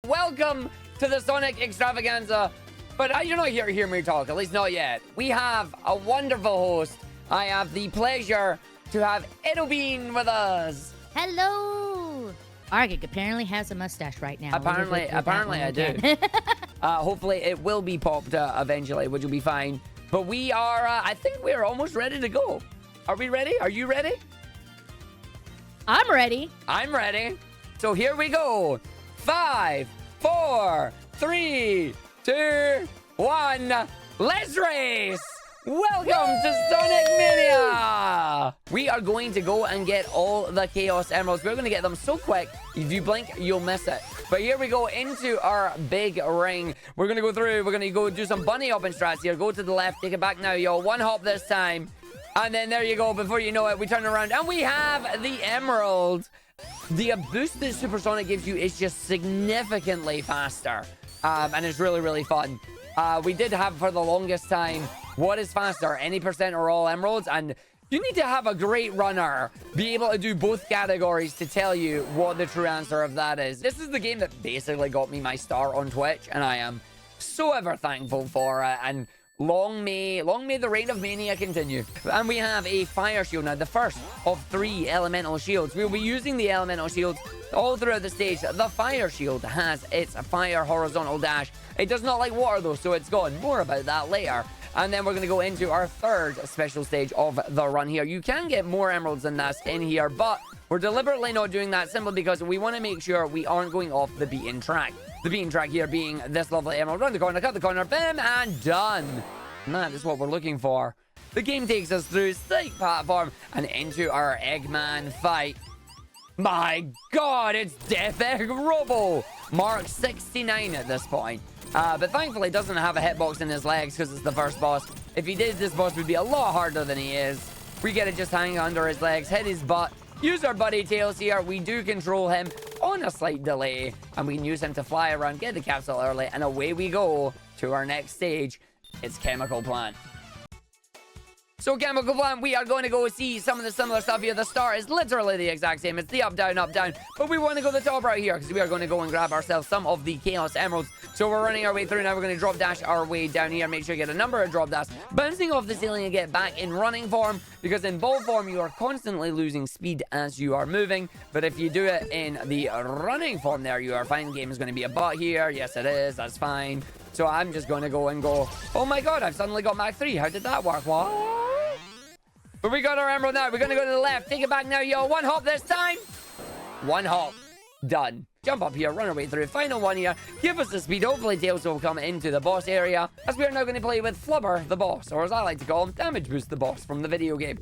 Welcome to the Sonic Extravaganza. But you're not here to hear me talk, at least not yet. We have a wonderful host. I have the pleasure to have Bean with us. Hello! Argick apparently has a mustache right now. Apparently I do. Hopefully it will be popped eventually, which will be fine. But we are, I think we're almost ready to go. Are we ready? Are you ready? I'm ready. I'm ready. So here we go. 5, 4, 3, 2, 1. Let's race! Welcome to Sonic Mania! We are going to go and get all the Chaos Emeralds. We're going to get them so quick, if you blink, you'll miss it. But here we go into our big ring. We're going to go through. We're going to go do some bunny hopping strats here. Go to the left. Take it back now, y'all. One hop this time. And then there you go. Before you know it, we turn around and we have the emerald. The boost that Supersonic gives you is just significantly faster. And it's really, really fun. We did have for the longest time, what is faster, any percent or all emeralds? And you need to have a great runner be able to do both categories to tell you what the true answer of that is. This is the game that basically got me my start on Twitch, and I am so ever thankful for it. And long may the reign of Mania continue. And we have a fire shield now, the first of 3 elemental shields. We'll be using the elemental shields all throughout the stage. The fire shield has its fire horizontal dash. It does not like water though, so it's gone. More about that later. And then we're going to go into our third special stage of the run here. You can get more emeralds than this in here, but we're deliberately not doing that simply because we want to make sure we aren't going off the beaten track. The beaten track here being this lovely emerald. Round the corner, cut the corner, bam, and done. And that is what we're looking for. The game takes us through Steak Platform and into our Eggman fight. My God, it's Death Egg Robo. Mark 69 at this point. But thankfully doesn't have a hitbox in his legs because it's the first boss. If he did, this boss would be a lot harder than he is. We get to just hang under his legs, hit his butt, use our buddy tails here. We do control him on a slight delay, and we can use him to fly around, get the capsule early, and away we go to our next stage. It's Chemical Plant. So Chemical Plant, we are going to go see some of the similar stuff here. The start is literally the exact same. It's the up, down, but we want to go to the top right here because we are going to go and grab ourselves some of the Chaos Emeralds. So we're running our way through now. We're going to drop dash our way down here. Make sure you get a number of drop dash, bouncing off the ceiling and get back in running form, because in ball form you are constantly losing speed as you are moving. But if you do it in the running form there, you are fine. Game is going to be a butt here. Yes, it is. That's fine. So I'm just going to go and go, oh my God, I've suddenly got Mach 3. How did that work? What? But we got our emerald now. We're going to go to the left. Take it back now, yo. One hop this time. One hop. Done. Jump up here. Run our way through. Final one here. Give us the speed. Hopefully, Tails will come into the boss area, as we are now going to play with Flubber, the boss, or as I like to call him, Damage Boost, the boss from the video game.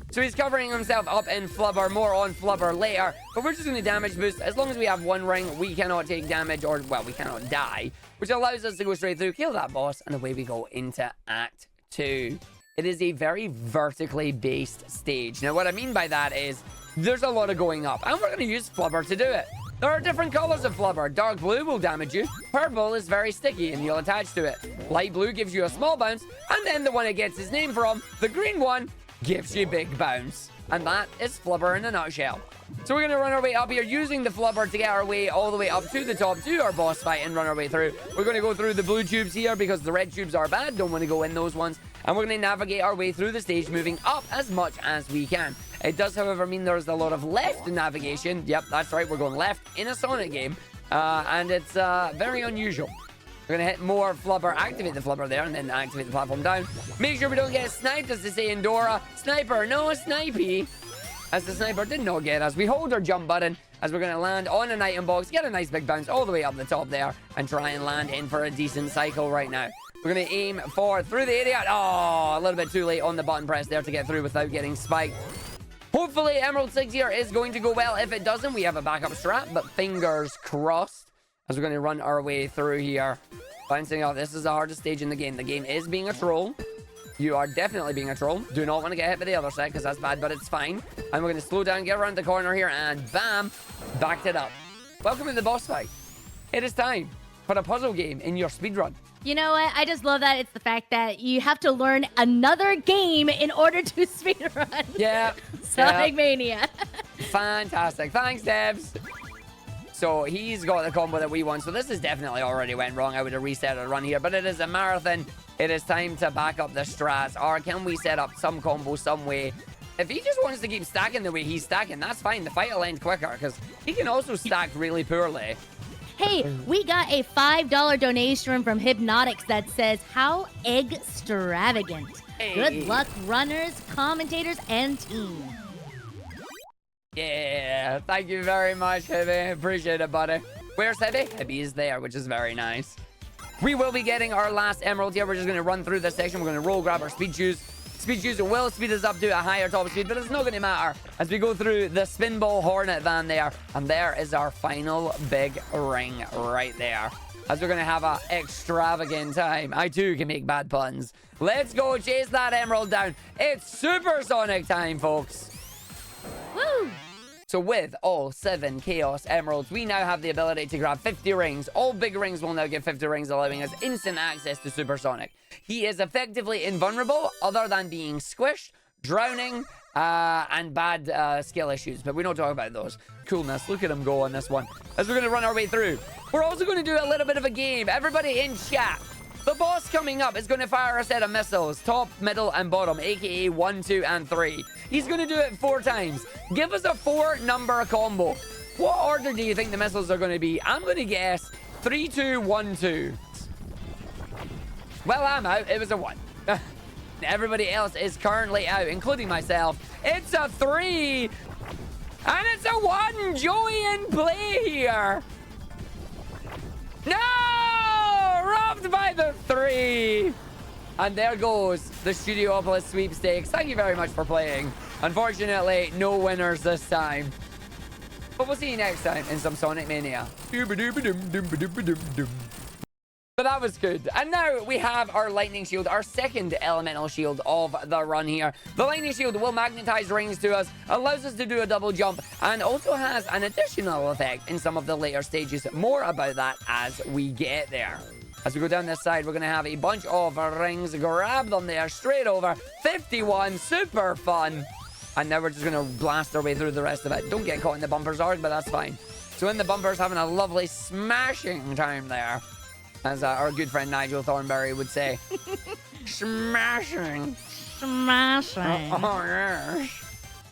So he's covering himself up in Flubber. More on Flubber later. But we're just going to damage boost. As long as we have one ring, we cannot take damage, or, well, we cannot die, which allows us to go straight through, kill that boss, and away we go into Act 2. It is a very vertically based stage. Now, what I mean by that is there's a lot of going up, and we're going to use Flubber to do it. There are different colors of Flubber. Dark blue will damage you. Purple is very sticky, and you'll attach to it. Light blue gives you a small bounce, and then the one it gets his name from, the green one, gives you big bounce. And that is Flubber in a nutshell. So we're going to run our way up here using the Flubber to get our way all the way up to the top to our boss fight and run our way through. We're going to go through the blue tubes here because the red tubes are bad. Don't want to go in those ones. And we're going to navigate our way through the stage, moving up as much as we can. It does, however, mean there's a lot of left navigation. Yep, that's right. We're going left in a Sonic game. And it's very unusual. We're going to hit more Flubber, activate the Flubber there, and then activate the platform down. Make sure we don't get sniped, as they say in Dora. Sniper, no snipey. As the sniper did not get us. We hold our jump button as we're going to land on an item box, get a nice big bounce all the way up the top there, and try and land in for a decent cycle right now. We're going to aim for through the area. Oh, a little bit too late on the button press there to get through without getting spiked. Hopefully, Emerald 6 here is going to go well. If it doesn't, we have a backup strat, but fingers crossed as we're going to run our way through here. Bouncing off. This is the hardest stage in the game. The game is being a troll. You are definitely being a troll. Do not want to get hit by the other side because that's bad, but it's fine. And we're going to slow down, get around the corner here, and bam, backed it up. Welcome to the boss fight. It is time for a puzzle game in your speedrun. You know what? I just love that it's the fact that you have to learn another game in order to speedrun. Yeah. Sonic Mania. Fantastic. Thanks, Debs. So he's got the combo that we want. So this has definitely already went wrong. I would have reset a run here. But it is a marathon. It is time to back up the strats. Or can we set up some combo some way? If he just wants to keep stacking the way he's stacking, that's fine. The fight will end quicker because he can also stack really poorly. Hey, we got a $5 donation from Hypnotics that says, how extravagant. Hey. Good luck, runners, commentators, and team. Yeah, thank you very much, Hibby. Appreciate it, buddy. Where's Hibby? Hibby is there, which is very nice. We will be getting our last emerald here. We're just going to run through this section. We're going to roll, grab our speed shoes. Speed shoes will speed us up to a higher top speed, but it's not going to matter as we go through the Spinball Hornet van there. And there is our final big ring right there. As we're going to have an extravagant time. I too can make bad puns. Let's go chase that emerald down. It's Supersonic time, folks. Woo! So with all 7 Chaos Emeralds, we now have the ability to grab 50 rings. All big rings will now get 50 rings, allowing us instant access to Supersonic. He is effectively invulnerable, other than being squished, drowning, and bad skill issues. But we don't talk about those. Coolness, look at him go on this one. As we're going to run our way through, we're also going to do a little bit of a game. Everybody in chat. The boss coming up is going to fire a set of missiles, top, middle, and bottom, aka 1, 2, and 3. He's going to do it 4 times. Give us a 4-number combo. What order do you think the missiles are going to be? I'm going to guess 3, 2, 1, 2. Well, I'm out. It was a 1. Everybody else is currently out, including myself. It's a 3. And it's a 1. Joey in play here. No! Robbed by the 3. And there goes the Studiopolis sweepstakes. Thank you very much for playing. Unfortunately, no winners this time. But we'll see you next time in some Sonic Mania. But that was good. And now we have our Lightning Shield, our second elemental shield of the run here. The Lightning Shield will magnetize rings to us, allows us to do a double jump, and also has an additional effect in some of the later stages. More about that as we get there. As we go down this side, we're going to have a bunch of rings. Grab them there, straight over. 51, super fun. And now we're just going to blast our way through the rest of it. Don't get caught in the bumpers, Arg, but that's fine. So in the bumpers, having a lovely smashing time there. As our good friend Nigel Thornberry would say. Smashing. Smashing. Oh, yes.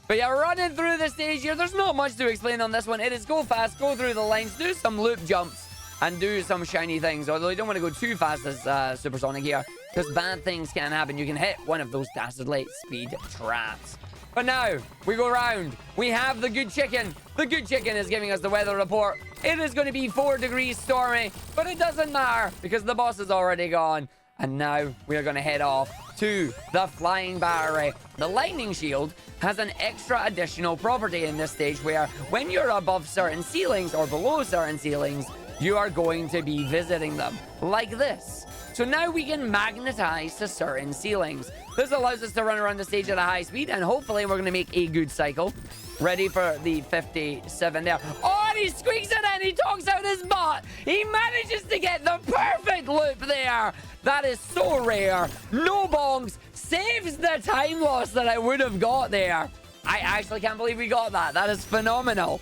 But yeah, running through the stage here. There's not much to explain on this one. It is go fast, go through the lines, do some loop jumps, and do some shiny things. Although you don't want to go too fast as Supersonic here, because bad things can happen. You can hit one of those dastardly speed traps. But now, we go round. We have the good chicken. The good chicken is giving us the weather report. It is going to be 4 degrees stormy, but it doesn't matter because the boss is already gone. And now we are going to head off to the flying battery. The lightning shield has an extra additional property in this stage where when you're above certain ceilings or below certain ceilings, you are going to be visiting them like this. So now we can magnetize to certain ceilings. This allows us to run around the stage at a high speed, and hopefully we're going to make a good cycle. Ready for the 57 there. Oh, and he squeaks it and he talks out his butt. He manages to get the perfect loop there. That is so rare. No bongs. Saves the time loss that I would have got there. I actually can't believe we got that. That is phenomenal.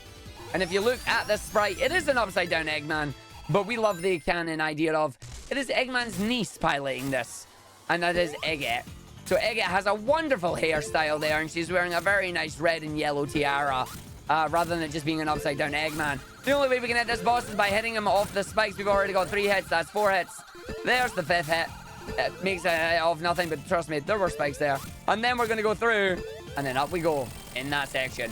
And if you look at this sprite, it is an upside-down Eggman. But we love the canon idea of it is Eggman's niece piloting this. And that is Eggette. So Eggette has a wonderful hairstyle there, and she's wearing a very nice red and yellow tiara, rather than it just being an upside-down Eggman. The only way we can hit this boss is by hitting him off the spikes. We've already got 3 hits. That's 4 hits. There's the 5th hit. It makes a hit of nothing, but trust me, there were spikes there. And then we're going to go through, and then up we go in that section.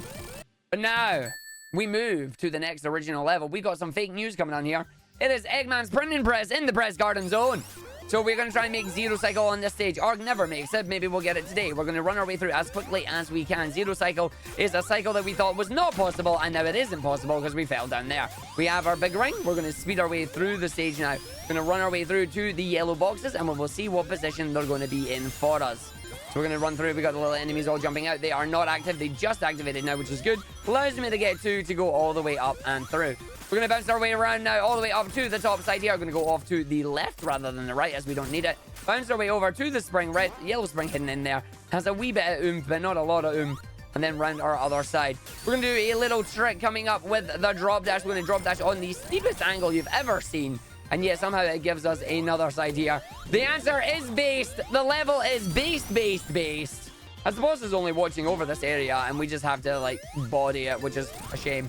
But now, we move to the next original level. We got some fake news coming on here. It is Eggman's printing press in the press garden zone. So we're going to try and make Zero Cycle on this stage. Arg never makes it. Maybe we'll get it today. We're going to run our way through as quickly as we can. Zero Cycle is a cycle that we thought was not possible, and now it is impossible because we fell down there. We have our big ring. We're going to speed our way through the stage now. We're going to run our way through to the yellow boxes, and we will see what position they're going to be in for us. So we're going to run through. We got the little enemies all jumping out. They are not active. They just activated now, which is good. Allows me to get to go all the way up and through. We're going to bounce our way around now, all the way up to the top side here. We're going to go off to the left rather than the right, as we don't need it. Bounce our way over to the spring. Red, yellow spring hidden in there. Has a wee bit of oomph, but not a lot of oomph. and then round our other side. We're going to do a little trick coming up with the drop dash. We're going to drop dash on the steepest angle you've ever seen. And yet somehow it gives us another side here. The answer is based. The level is based. As the boss is only watching over this area, and we just have to, like, body it, which is a shame.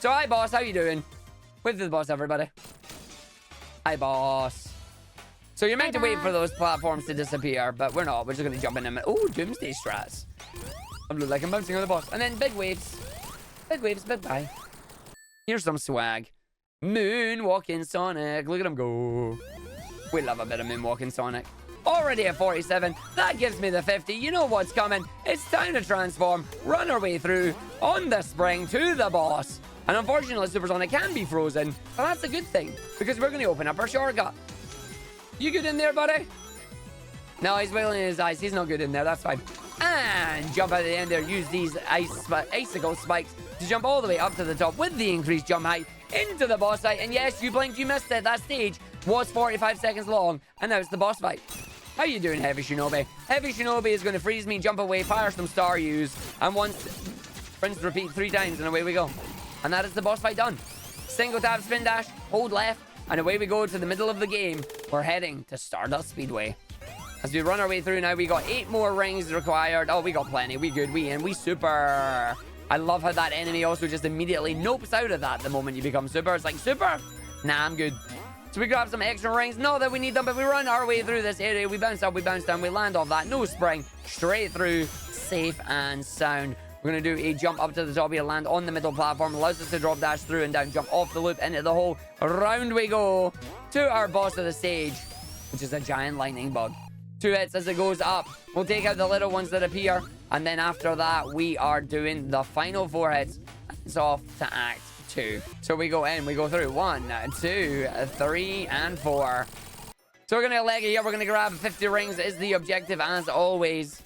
So, hi, boss. How you doing? Wave to the boss, everybody. Hi, boss. So, you're meant to wait for those platforms to disappear, but we're not. We're just going to jump in them. Oh, doomsday strats. I look like I'm bouncing on the boss. And then big waves. Big waves, big bye. Here's some swag. Moonwalking Sonic. Look at him go. We love a bit of moonwalking Sonic. Already at 47. That gives me the 50. You know what's coming. It's time to transform, run our way through on the spring to the boss. And unfortunately, Supersonic can be frozen, but that's a good thing because we're going to open up our shortcut. You good in there, buddy? No, he's wiggling his eyes. He's not good in there. That's fine. And jump out of the end there. Use these icicle spikes to jump all the way up to the top with the increased jump height into the boss fight. And yes, you blinked, you missed it. That stage was 45 seconds long, and now it's the boss fight. How you doing, Heavy Shinobi? Heavy Shinobi is going to freeze me, jump away, fire some star use, and once, rinse, repeat 3 times, and away we go. And that is the boss fight done. Single tap, spin dash, hold left, and away we go to the middle of the game. We're heading to Stardust Speedway. As we run our way through now, we got 8 more rings required. Oh, we got plenty. We good. We in. We super. I love how that enemy also just immediately nopes out of that the moment you become super. It's like, super? Nah, I'm good. So we grab some extra rings. Not that we need them, but we run our way through this area. We bounce up, we bounce down, we land off that. No spring. Straight through. Safe and sound. We're going to do a jump up to the top here, land on the middle platform. Allows us to drop dash through and down, jump off the loop into the hole. Round we go to our boss of the stage, which is a giant lightning bug. 2 hits as it goes up. We'll take out the little ones that appear. And then after that, we are doing the final 4 hits. It's off to Act 2. So we go in, we go through 1, 2, 3, and 4. So we're going to leg it here. We're going to grab 50 rings is the objective as always.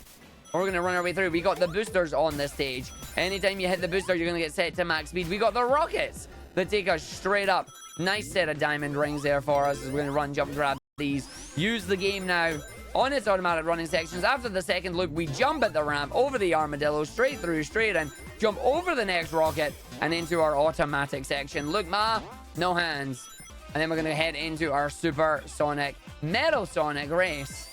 We're going to run our way through. We got the boosters on this stage. Anytime you hit the booster, you're going to get set to max speed. We got the rockets that take us straight up. Nice set of diamond rings there for us as we're going to run, jump, grab these. Use the game now on its automatic running sections. After the second loop, we jump at the ramp, over the armadillo, straight through, straight in, jump over the next rocket, and into our automatic section. Look, ma, no hands. And then we're going to head into our Super Sonic Metal Sonic race.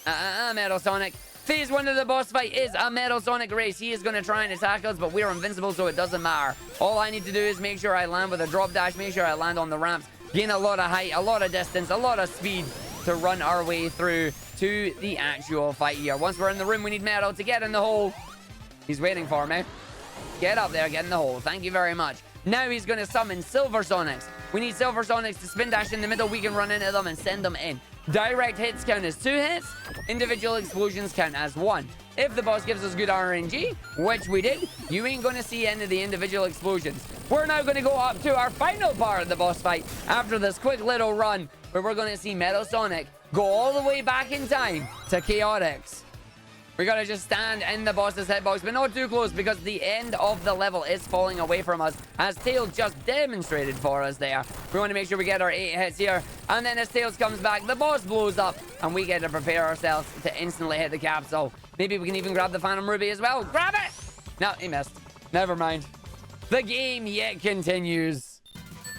Metal Sonic. Phase 1 of the boss fight is a Metal Sonic race. He is going to try and attack us, but we're invincible, so it doesn't matter. All I need to do is make sure I land with a drop dash, make sure I land on the ramps, gain a lot of height, a lot of distance, a lot of speed to run our way through to the actual fight here. Once we're in the room, we need Metal to get in the hole. He's waiting for me. Get up there, get in the hole. Thank you very much. Now he's going to summon Silver Sonics. We need Silver Sonics to spin dash in the middle. We can run into them and send them in. Direct hits count as 2 hits. Individual explosions count as 1. If the boss gives us good RNG, which we did, you ain't going to see any of the individual explosions. We're now going to go up to our final part of the boss fight after this quick little run where we're going to see Metal Sonic go all the way back in time to Chaotix. We gotta just stand in the boss's hitbox, but not too close because the end of the level is falling away from us, as Tails just demonstrated for us there. We want to make sure we get our 8 hits here, and then as Tails comes back, the boss blows up, and we get to prepare ourselves to instantly hit the capsule. Maybe we can even grab the Phantom Ruby as well. Grab it! No, he missed. Never mind. The game yet continues,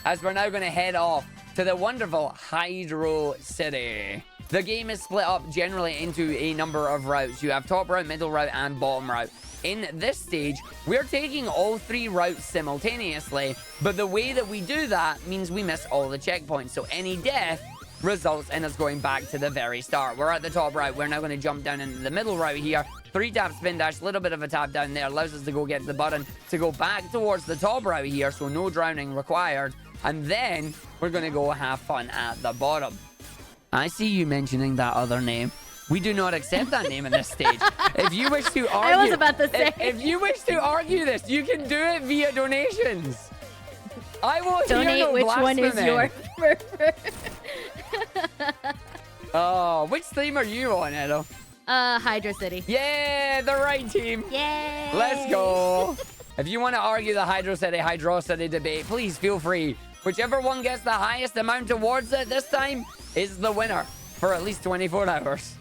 as we're now going to head off to the wonderful Hydro City. The game is split up generally into a number of routes. You have top route, middle route, and bottom route. In this stage, we're taking all 3 routes simultaneously, but the way that we do that means we miss all the checkpoints. So any death results in us going back to the very start. We're at the top route. We're now going to jump down into the middle route here. 3 tap spin dash, little bit of a tap down there, allows us to go get the button to go back towards the top route here, so no drowning required. And then we're going to go have fun at the bottom. I see you mentioning that other name. We do not accept that name in this stage. If you wish to argue, I was about to say. If you wish to argue this, you can do it via donations. I will donate hear no which one is your preferred. Oh, which team are you on, Edo? Hydro City. Yeah, the right team. Yay! Let's go. If you want to argue the Hydro City debate, please feel free. Whichever one gets the highest amount towards it this time is the winner for at least 24 hours.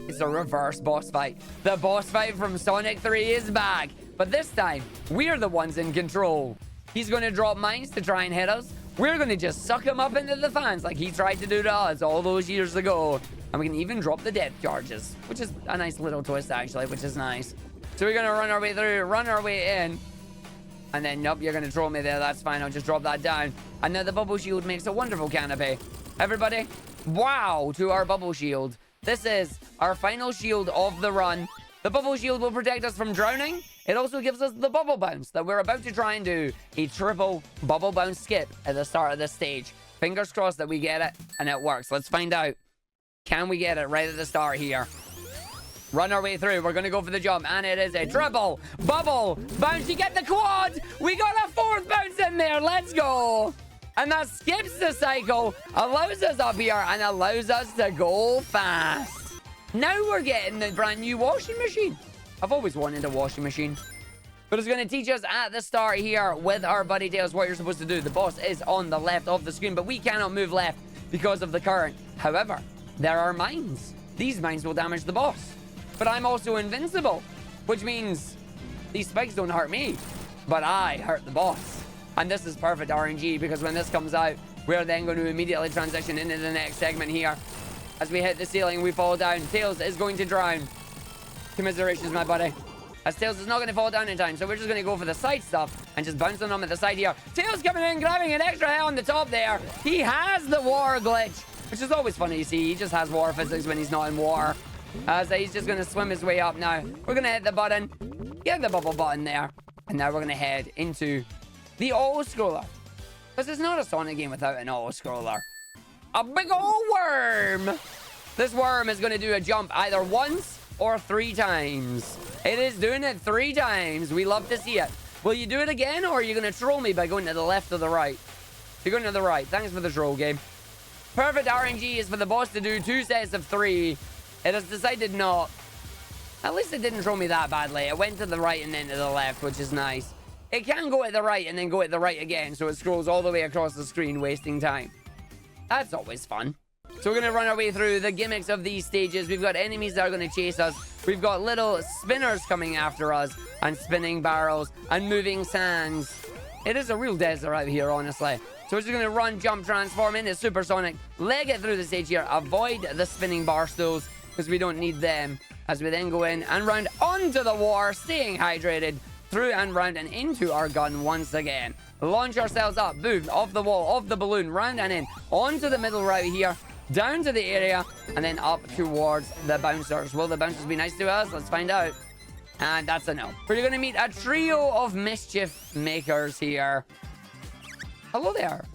It's a reverse boss fight. The boss fight from Sonic 3 is back. But this time, we're the ones in control. He's going to drop mines to try and hit us. We're going to just suck him up into the fans like he tried to do to us all those years ago. And we can even drop the depth charges, which is a nice little twist, actually, which is nice. So we're going to run our way through, run our way in. And then, nope, you're going to throw me there. That's fine. I'll just drop that down. And now the bubble shield makes a wonderful canopy. Everybody, wow to our bubble shield. This is our final shield of the run. The bubble shield will protect us from drowning. It also gives us the bubble bounce that we're about to try and do. A triple bubble bounce skip at the start of this stage. Fingers crossed that we get it and it works. Let's find out. Can we get it right at the start here? Run our way through. We're going to go for the jump. And it is a triple bubble bounce. You get the quad. We got a fourth bounce in there. Let's go. And that skips the cycle, allows us up here, and allows us to go fast. Now we're getting the brand new washing machine. I've always wanted a washing machine. But it's going to teach us at the start here with our buddy Tails what you're supposed to do. The boss is on the left of the screen, but we cannot move left because of the current. However, there are mines. These mines will damage the boss. But I'm also invincible, which means these spikes don't hurt me, but I hurt the boss. And this is perfect RNG because when this comes out, we're then going to immediately transition into the next segment here. As we hit the ceiling, we fall down. Tails is going to drown. Commiserations, my buddy. As Tails is not going to fall down in time, so we're just going to go for the side stuff and just bounce on him at the side here. Tails coming in, grabbing an extra health on the top there. He has the water glitch, which is always funny to see. He just has water physics when he's not in water. So he's just going to swim his way up now. We're going to hit the button, get the bubble button there, and now we're going to head into the auto-scroller. Because it's not a Sonic game without an auto-scroller. A big old worm! This worm is going to do a jump either once or 3 times. It is doing it 3 times. We love to see it. Will you do it again, or are you going to troll me by going to the left or the right? You're going to the right. Thanks for the troll game. Perfect RNG is for the boss to do 2 sets of 3. It has decided not. At least it didn't troll me that badly. It went to the right and then to the left, which is nice. It can go at the right and then go at the right again, so it scrolls all the way across the screen, wasting time. That's always fun. So we're going to run our way through the gimmicks of these stages. We've got enemies that are going to chase us. We've got little spinners coming after us, and spinning barrels, and moving sands. It is a real desert out here, honestly. So we're just going to run, jump, transform into Supersonic, leg it through the stage here, avoid the spinning bar stools, because we don't need them. As we then go in and round onto the water, staying hydrated, through and round and into our gun once again. Launch ourselves up, boom, off the wall, off the balloon, round and in, onto the middle right here, down to the area, and then up towards the bouncers. Will the bouncers be nice to us? Let's find out. And that's a no. We're going to meet a trio of mischief makers here. Hello there.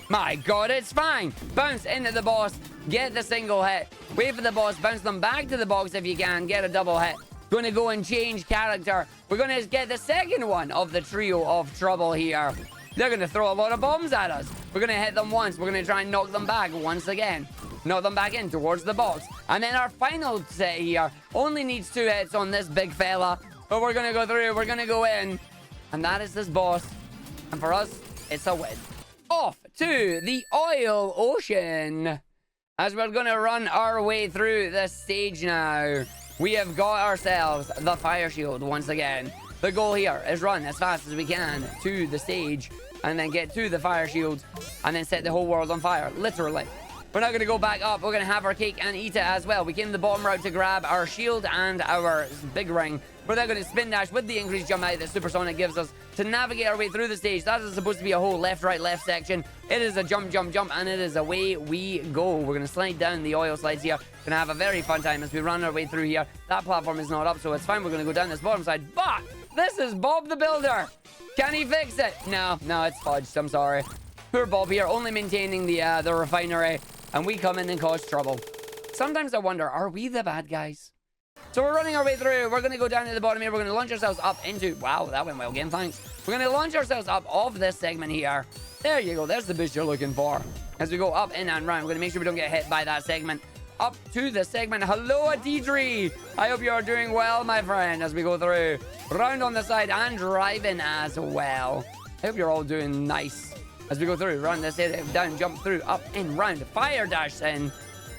My god, it's fine. Bounce into the boss, get the single hit. Wait for the boss, bounce them back to the box if you can, get a double hit. Going to go and change character. We're going to get the second one of the trio of trouble here. They're going to throw a lot of bombs at us. We're going to hit them once. We're going to try and knock them back once again. Knock them back in towards the box. And then our final set here only needs 2 hits on this big fella. But we're going to go through. We're going to go in. And that is this boss. And for us, it's a win. Off to the oil ocean. As we're going to run our way through this stage now. We have got ourselves the fire shield once again. The goal here is run as fast as we can to the stage and then get to the fire shield and then set the whole world on fire, literally. We're now going to go back up. We're going to have our cake and eat it as well. We came the bottom route to grab our shield and our big ring. We're then going to spin dash with the increased jump height that Supersonic gives us to navigate our way through the stage. That is supposed to be a whole left, right, left section. It is a jump, jump, jump, and it is away we go. We're going to slide down the oil slides here. Going to have a very fun time as we run our way through here. That platform is not up, so it's fine. We're going to go down this bottom side, but this is Bob the Builder. Can he fix it? No, it's fudged. I'm sorry. Poor Bob here, only maintaining the refinery, and we come in and cause trouble. Sometimes I wonder, are we the bad guys? So we're running our way through. We're going to go down to the bottom here. We're going to launch ourselves up into... Wow, that went well, game. Thanks. We're going to launch ourselves up off this segment here. There you go. There's the boost you're looking for. As we go up, in, and round, we're going to make sure we don't get hit by that segment. Up to the segment. Hello, Deidre. I hope you are doing well, my friend, as we go through. Round on the side and driving as well. I hope you're all doing nice. As we go through, run this area, down, jump through, up, in, round, fire dash in.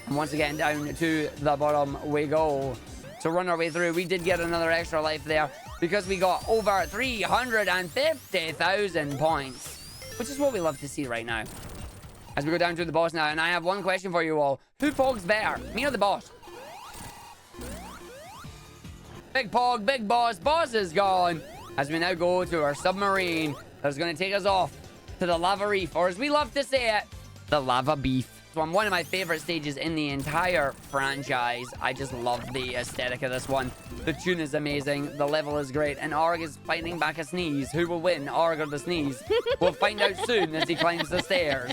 And once again, down to the bottom we go. To run our way through, we did get another extra life there because we got over 350,000 points, which is what we love to see right now. As we go down to the boss now, and I have one question for you all. Who pogs better, me or the boss? Big pog, big boss. Boss is gone. As we now go to our submarine that's going to take us off to the lava reef, or as we love to say it, the lava beef. So one of my favorite stages in the entire franchise. I just love the aesthetic of this one. The tune is amazing. The level is great. And Arg is fighting back a sneeze. Who will win, Arg or the sneeze? We'll find out soon as he climbs the stairs.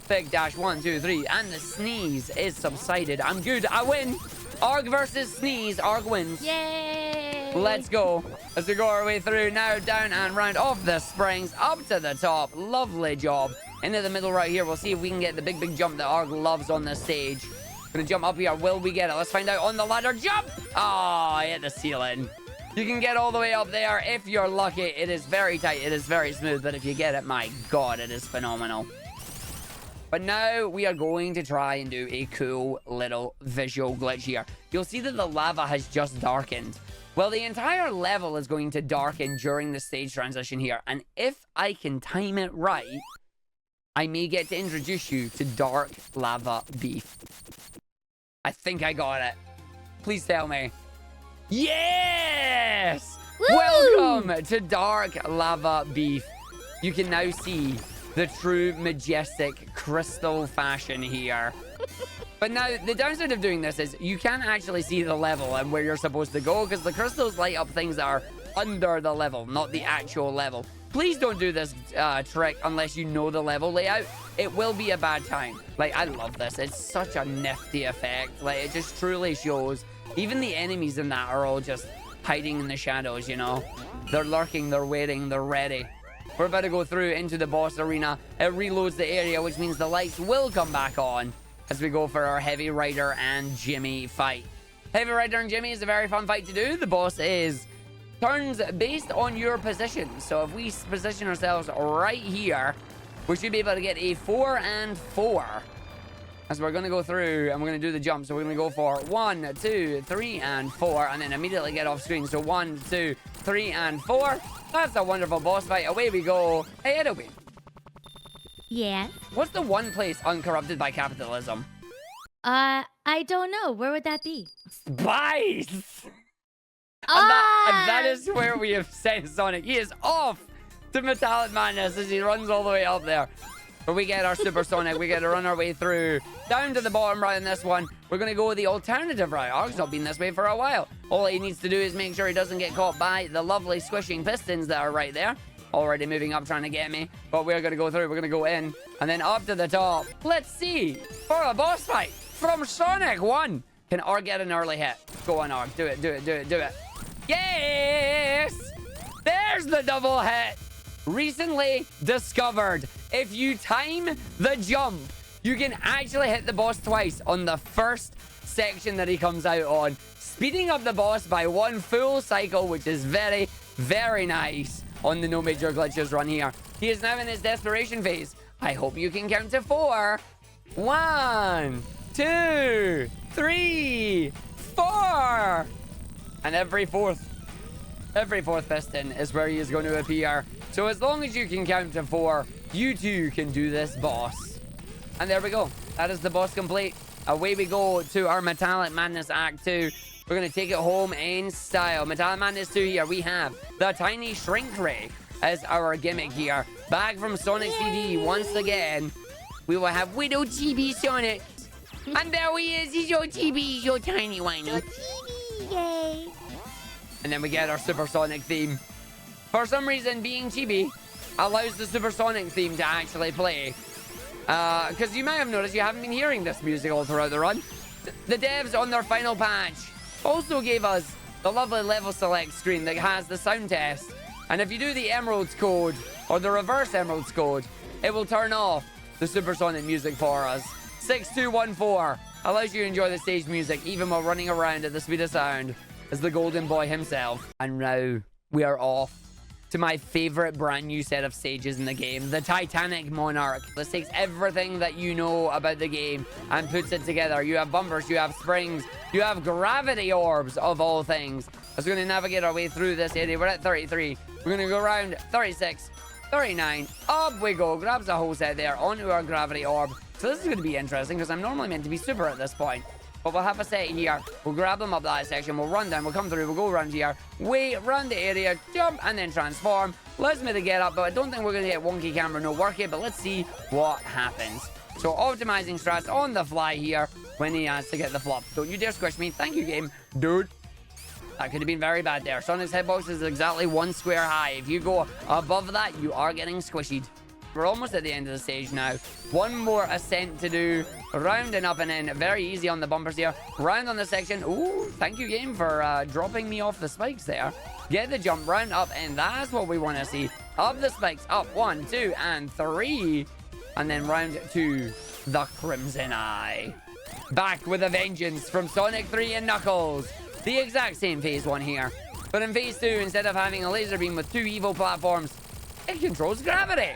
Big dash, 1, 2, 3. And the sneeze is subsided. I'm good. I win. Arg versus sneeze. Arg wins. Yay! Let's go. As we go our way through, now down and round off the springs, up to the top. Lovely job. Into the middle right here. We'll see if we can get the big jump that Arg loves on this stage. Gonna jump up here. Will we get it? Let's find out on the ladder. Jump! Oh, I hit the ceiling. You can get all the way up there if you're lucky. It is very tight. It is very smooth. But if you get it, my God, it is phenomenal. But now we are going to try and do a cool little visual glitch here. You'll see that the lava has just darkened. Well, the entire level is going to darken during the stage transition here. And if I can time it right, I may get to introduce you to dark lava beef. I think I got it. Please tell me. Yes! Woo! Welcome to dark lava beef. You can now see the true majestic crystal fashion here. But now, the downside of doing this is you can't actually see the level and where you're supposed to go because the crystals light up things that are under the level, not the actual level. Please don't do this trick unless you know the level layout. It will be a bad time. Like, I love this. It's such a nifty effect. Like, it just truly shows. Even the enemies in that are all just hiding in the shadows, you know? They're lurking, they're waiting, they're ready. We're about to go through into the boss arena. It reloads the area, which means the lights will come back on as we go for our Heavy Rider and Jimmy fight. Heavy Rider and Jimmy is a very fun fight to do. The boss is turns based on your position. So if we position ourselves right here, we should be able to get a 4 and 4. As we're going to go through and we're going to do the jump. So we're going to go for 1, 2, 3, and 4. And then immediately get off screen. So 1, 2, 3, and 4. That's a wonderful boss fight. Away we go. Hey, Adobe. Yeah. What's the one place uncorrupted by capitalism? I don't know. Where would that be? Spice! And that is where we have sent Sonic. He is off to Metallic Madness as he runs all the way up there. But we get our Supersonic. We get to run our way through down to the bottom right in this one. We're going to go the alternative route. Arg's not been this way for a while. All he needs to do is make sure he doesn't get caught by the lovely squishing pistons that are right there. Already moving up, trying to get me. But we're going to go through. We're going to go in. And then up to the top. Let's see. For a boss fight from Sonic 1. Can Arg get an early hit? Go on, Arg. Do it, do it, do it, do it. Yes! There's the double hit. Recently discovered. If you time the jump, you can actually hit the boss twice on the first section that he comes out on, speeding up the boss by 1 full cycle, which is very, very nice on the No Major Glitches run here. He is now in his desperation phase. I hope you can count to 4. 1, 2, 3, 4. And every fourth piston is where he is going to appear. So as long as you can count to 4, you too can do this boss. And there we go. That is the boss complete. Away we go to our Metallic Madness Act 2. We're going to take it home in style. Metallic Madness 2 here. We have the Tiny Shrink Ray as our gimmick here. Back from Sonic CD once again. We will have Widow Chibi Sonic. And there he is. He's your chibi. He's your tiny whiny. Your chibi, yay. And then we get our Supersonic theme. For some reason, being chibi allows the Supersonic theme to actually play. Because you may have noticed you haven't been hearing this music all throughout the run. The devs on their final patch also gave us the lovely level select screen that has the sound test. And if you do the Emeralds code, or the reverse Emeralds code, it will turn off the Supersonic music for us. 6214 allows you to enjoy the stage music even while running around at the speed of sound as the golden boy himself. And now we are off to my favorite brand new set of stages in the game, the Titanic Monarch. This takes everything that you know about the game and puts it together. You have bumpers, you have springs, you have gravity orbs of all things. We're going to navigate our way through this area. We're at 33. We're going to go around 36, 39. Up we go. Grabs a whole set there onto our gravity orb. So this is going to be interesting because I'm normally meant to be super at this point. But we'll have a set here. We'll grab them up that section. We'll run down. We'll come through. We'll go around here. Wait, run the area. Jump and then transform. Let's make the get up. But I don't think we're going to get wonky camera no work it. But let's see what happens. So optimizing strats on the fly here when he has to get the flop. Don't you dare squish me. Thank you, game. Dude. That could have been very bad there. Sonic's hitbox is exactly 1 square high. If you go above that, you are getting squishied. We're almost at the end of the stage now. One more ascent to do. Round and up and in. Very easy on the bumpers here. Round on the section. Ooh, thank you, game, for dropping me off the spikes there. Get the jump. Round up, and that's what we want to see. Up the spikes. Up 1, 2, and 3. And then round 2. The Crimson Eye. Back with a vengeance from Sonic 3 and Knuckles. The exact same phase 1 here. But in phase 2, instead of having a laser beam with 2 evil platforms, it controls gravity.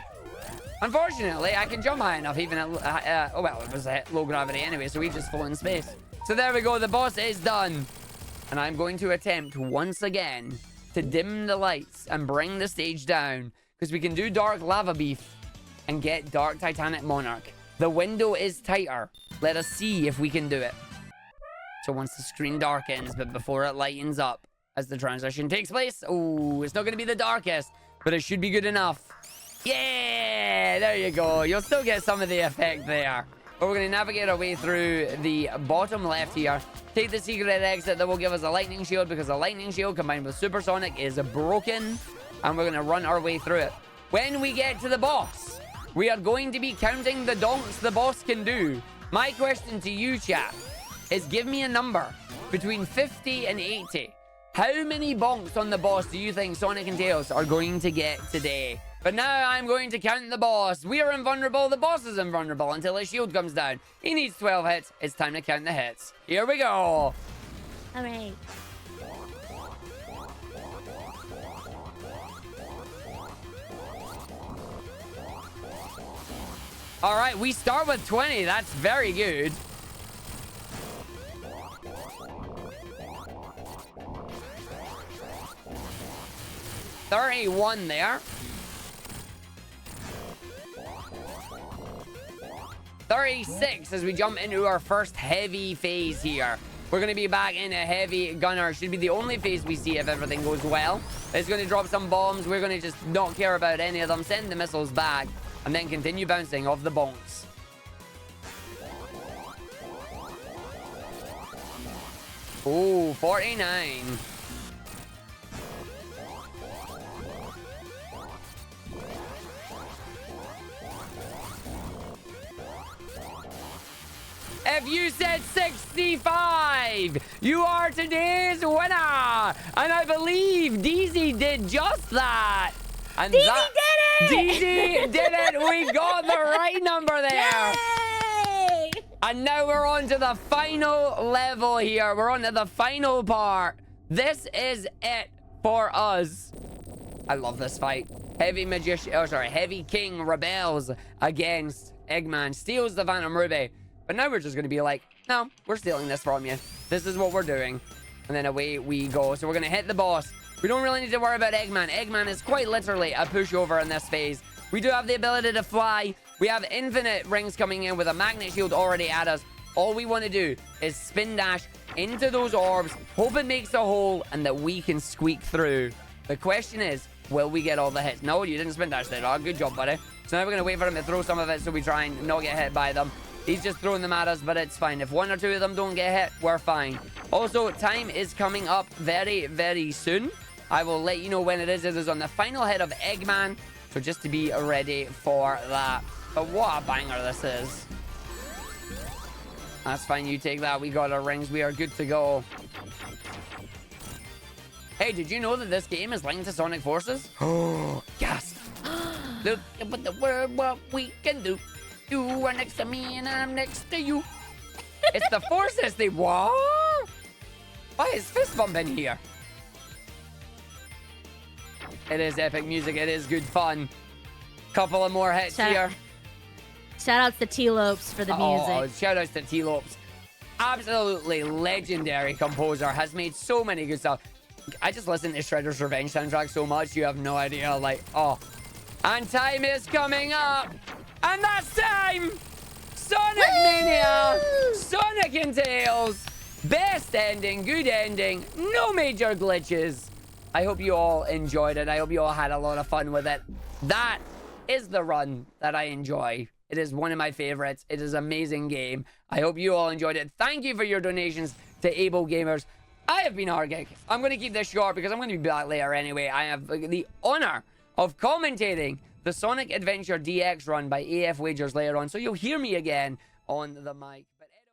Unfortunately, I can jump high enough even at, well, it was at low gravity anyway, so we just fall in space. So there we go, the boss is done. And I'm going to attempt once again to dim the lights and bring the stage down, because we can do Dark Lava Beef and get Dark Titanic Monarch. The window is tighter. Let us see if we can do it. So once the screen darkens, but before it lightens up as the transition takes place, oh, it's not going to be the darkest, but it should be good enough. Yeah, there you go. You'll still get some of the effect there. But we're going to navigate our way through the bottom left here. Take the secret exit that will give us a lightning shield, because a lightning shield combined with supersonic is broken. And we're going to run our way through it. When we get to the boss, we are going to be counting the donks the boss can do. My question to you, chat, is give me a number between 50 and 80. How many bonks on the boss do you think Sonic and Tails are going to get today? But now I'm going to count the boss. We are invulnerable. The boss is invulnerable until his shield comes down. He needs 12 hits. It's time to count the hits. Here we go. All right. All right, we start with 20. That's very good. $31 there. 36 as we jump into our first heavy phase here. We're going to be back in a heavy gunner. Should be the only phase we see if everything goes well. It's going to drop some bombs. We're going to just not care about any of them. Send the missiles back and then continue bouncing off the bonks. Oh, 49. If you said 65, you are today's winner. And I believe DZ did just that. And DZ did it! DZ did it. We got the right number there. Yay! And now we're on to the final level here. We're on to the final part. This is it for us. I love this fight. Heavy King rebels against Eggman, steals the Phantom Ruby. But now we're just going to be like, no, we're stealing this from you. This is what we're doing. And then away we go. So we're going to hit the boss. We don't really need to worry about Eggman. Eggman is quite literally a pushover in this phase. We do have the ability to fly. We have infinite rings coming in with a magnet shield already at us. All we want to do is spin dash into those orbs, hope it makes a hole, and that we can squeak through. The question is, will we get all the hits? No, you didn't spin dash there. Oh, good job, buddy. So now we're going to wait for him to throw some of it so we try and not get hit by them. He's just throwing them at us, but it's fine. If 1 or 2 of them don't get hit, we're fine. Also, time is coming up very, very soon. I will let you know when it is. It is on the final hit of Eggman. So just to be ready for that. But what a banger this is. That's fine. You take that. We got our rings. We are good to go. Hey, did you know that this game is linked to Sonic Forces? Oh, yes. Look at the world, what we can do. You are next to me and I'm next to you. It's the Forces thing. What? Why is fist bumping here? It is epic music. It is good fun. Couple of more hits here. Shout outs to T-Lopes for the music. Oh, shout outs to T-Lopes. Absolutely legendary composer. Has made so many good stuff. I just listen to Shredder's Revenge soundtrack so much, you have no idea. Like, oh. And time is coming up. And that's time. Sonic Mania. Sonic and Tails. Best ending, good ending. No major glitches. I hope you all enjoyed it. I hope you all had a lot of fun with it. That is the run that I enjoy. It is one of my favorites. It is an amazing game. I hope you all enjoyed it. Thank you for your donations to AbleGamers. I have been Argick. I'm going to keep this short because I'm going to be back later anyway. I have the honor of commentating the Sonic Adventure DX run by AFWagers later on. So you'll hear me again on the mic.